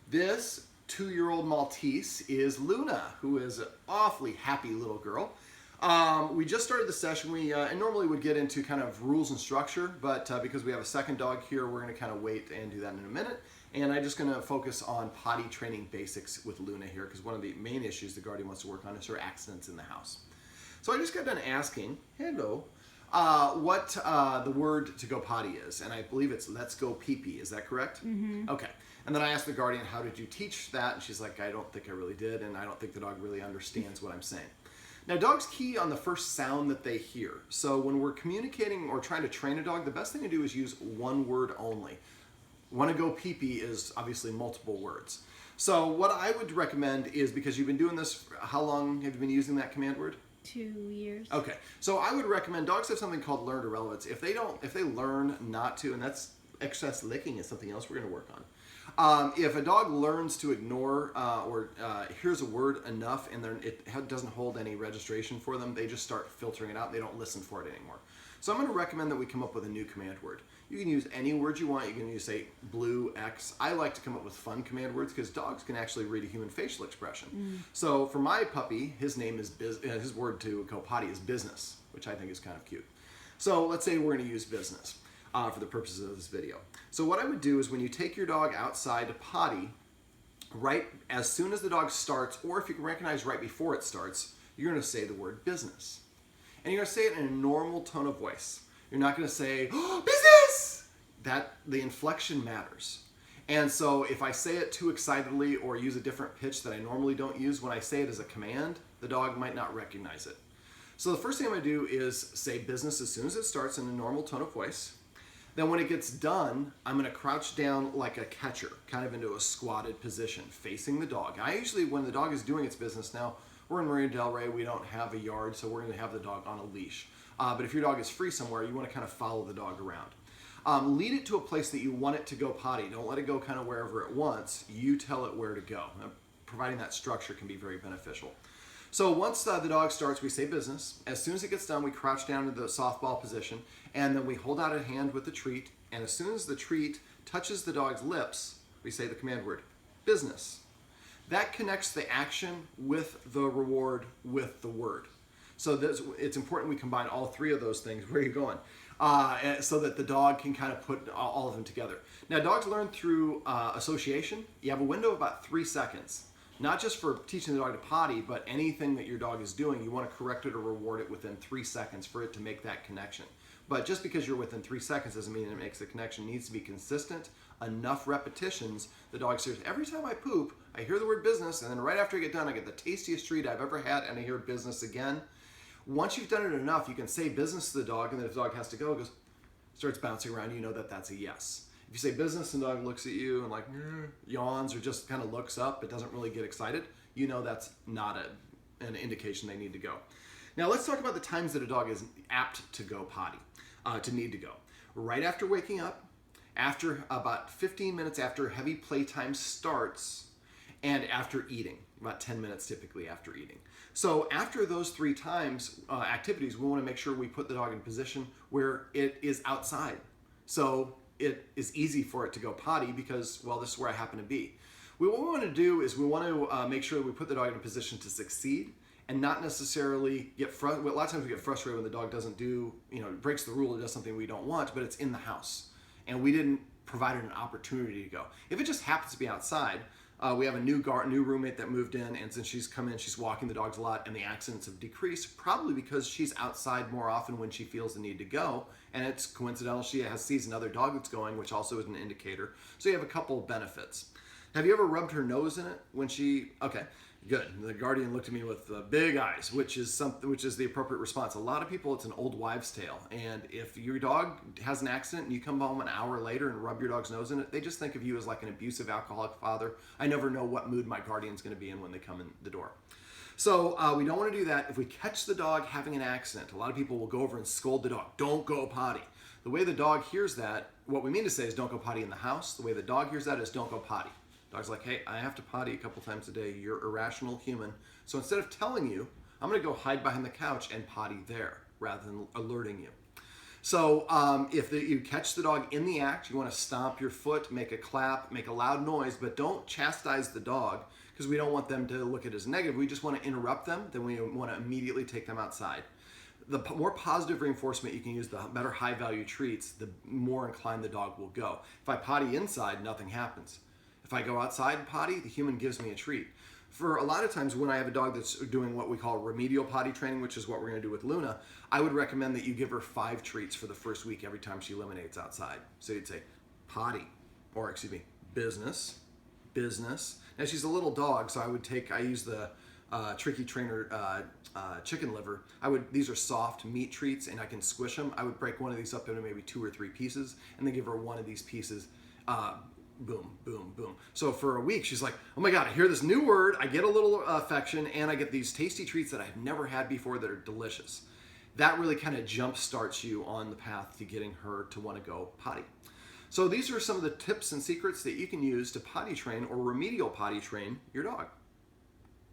This 2-year-old Maltese is Luna, who is an awfully happy little girl. We just started the session. We normally would get into kind of rules and structure, but because we have a second dog here, we're going to kind of wait and do that in a minute. And I'm just going to focus on potty training basics with Luna here, because one of the main issues the guardian wants to work on is her accidents in the house. So I just got done asking, hello, what the word to go potty is, and I believe it's let's go pee-pee. Is that correct? Mm-hmm. Okay. And then I asked the guardian, how did you teach that? And she's like, I don't think I really did, and I don't think the dog really understands what I'm saying. Now, dogs key on the first sound that they hear. So when we're communicating or trying to train a dog, the best thing to do is use one word only. Want to go pee-pee is obviously multiple words. So what I would recommend is, because you've been doing this, how long have you been using that command word? 2 years. Okay, so I would recommend, dogs have something called learned irrelevance. If they learn not to, and that's excess licking is something else we're going to work on. If a dog learns to ignore or hears a word enough and it doesn't hold any registration for them, they just start filtering it out. They don't listen for it anymore. So I'm going to recommend that we come up with a new command word. You can use any word you want. You can use, say, blue, X. I like to come up with fun command words because dogs can actually read a human facial expression. So for my puppy, his name is his word to go potty is business, which I think is kind of cute. So let's say we're going to use business for the purposes of this video. So what I would do is when you take your dog outside to potty, right as soon as the dog starts, or if you can recognize right before it starts, you're going to say the word business. And you're going to say it in a normal tone of voice. You're not going to say, oh, business! The inflection matters. And so if I say it too excitedly or use a different pitch that I normally don't use, when I say it as a command, the dog might not recognize it. So the first thing I'm going to do is say business as soon as it starts in a normal tone of voice. Then when it gets done, I'm going to crouch down like a catcher, kind of into a squatted position, facing the dog. I usually, when the dog is doing its business now, we're in Marina, we don't have a yard, so we're going to have the dog on a leash. But if your dog is free somewhere, you want to kind of follow the dog around. Lead it to a place that you want it to go potty. Don't let it go kind of wherever it wants. You tell it where to go. Providing that structure can be very beneficial. So once the dog starts, we say business. As soon as it gets done, we crouch down into the softball position, and then we hold out a hand with the treat. And as soon as the treat touches the dog's lips, we say the command word, business. That connects the action with the reward with the word. So it's important we combine all three of those things. Where are you going? So that the dog can kind of put all of them together. Now, dogs learn through association. You have a window of about 3 seconds. Not just for teaching the dog to potty, but anything that your dog is doing, you want to correct it or reward it within 3 seconds for it to make that connection. But just because you're within 3 seconds doesn't mean it makes the connection. It needs to be consistent, enough repetitions. The dog says, every time I poop, I hear the word business, and then right after I get done, I get the tastiest treat I've ever had, and I hear business again. Once you've done it enough, you can say business to the dog, and then if the dog has to go, it goes, starts bouncing around, you know that that's a yes. If you say business and the dog looks at you and like yawns or just kind of looks up, it doesn't really get excited, you know that's not an indication they need to go. Now let's talk about the times that a dog is apt to go potty, to need to go. Right after waking up, after about 15 minutes after heavy playtime starts, and after eating, about 10 minutes typically after eating. So after those 3 times, activities, we want to make sure we put the dog in a position where it is outside. So it is easy for it to go potty because, well, this is where I happen to be. What we want to do is we want to make sure that we put the dog in a position to succeed and not necessarily get frustrated. A lot of times we get frustrated when the dog doesn't do, breaks the rule or does something we don't want, but it's in the house. And we didn't provide it an opportunity to go. If it just happens to be outside, we have a new roommate that moved in, and since she's come in, she's walking the dogs a lot, and the accidents have decreased, probably because she's outside more often when she feels the need to go, and it's coincidental she sees another dog that's going, which also is an indicator. So you have a couple of benefits. Have you ever rubbed her nose in it when she? Okay, good. The guardian looked at me with big eyes, which is the appropriate response. A lot of people, it's an old wives' tale, and if your dog has an accident and you come home an hour later and rub your dog's nose in it, they just think of you as like an abusive alcoholic father. I never know what mood my guardian's going to be in when they come in the door. So we don't want to do that. If we catch the dog having an accident, a lot of people will go over and scold the dog. Don't go potty. The way the dog hears that, what we mean to say is don't go potty in the house. The way the dog hears that is don't go potty. Dog's like, hey, I have to potty a couple times a day. You're irrational human. So instead of telling you, I'm going to go hide behind the couch and potty there rather than alerting you. So if you catch the dog in the act, you want to stomp your foot, make a clap, make a loud noise, but don't chastise the dog because we don't want them to look at it as negative. We just want to interrupt them. Then we want to immediately take them outside. The more positive reinforcement you can use, the better high value treats, the more inclined the dog will go. If I potty inside, nothing happens. If I go outside and potty, the human gives me a treat. For a lot of times when I have a dog that's doing what we call remedial potty training, which is what we're going to do with Luna, I would recommend that you give her 5 treats for the first week every time she eliminates outside. So you'd say potty, or excuse me, business, business. Now she's a little dog, so I use the Tricky Trainer chicken liver. These are soft meat treats and I can squish them. I would break one of these up into maybe 2 or 3 pieces and then give her one of these pieces. Boom, boom, boom. So for a week, she's like, oh my God, I hear this new word, I get a little affection, and I get these tasty treats that I've never had before that are delicious. That really kind of jump starts you on the path to getting her to want to go potty. So these are some of the tips and secrets that you can use to potty train or remedial potty train your dog.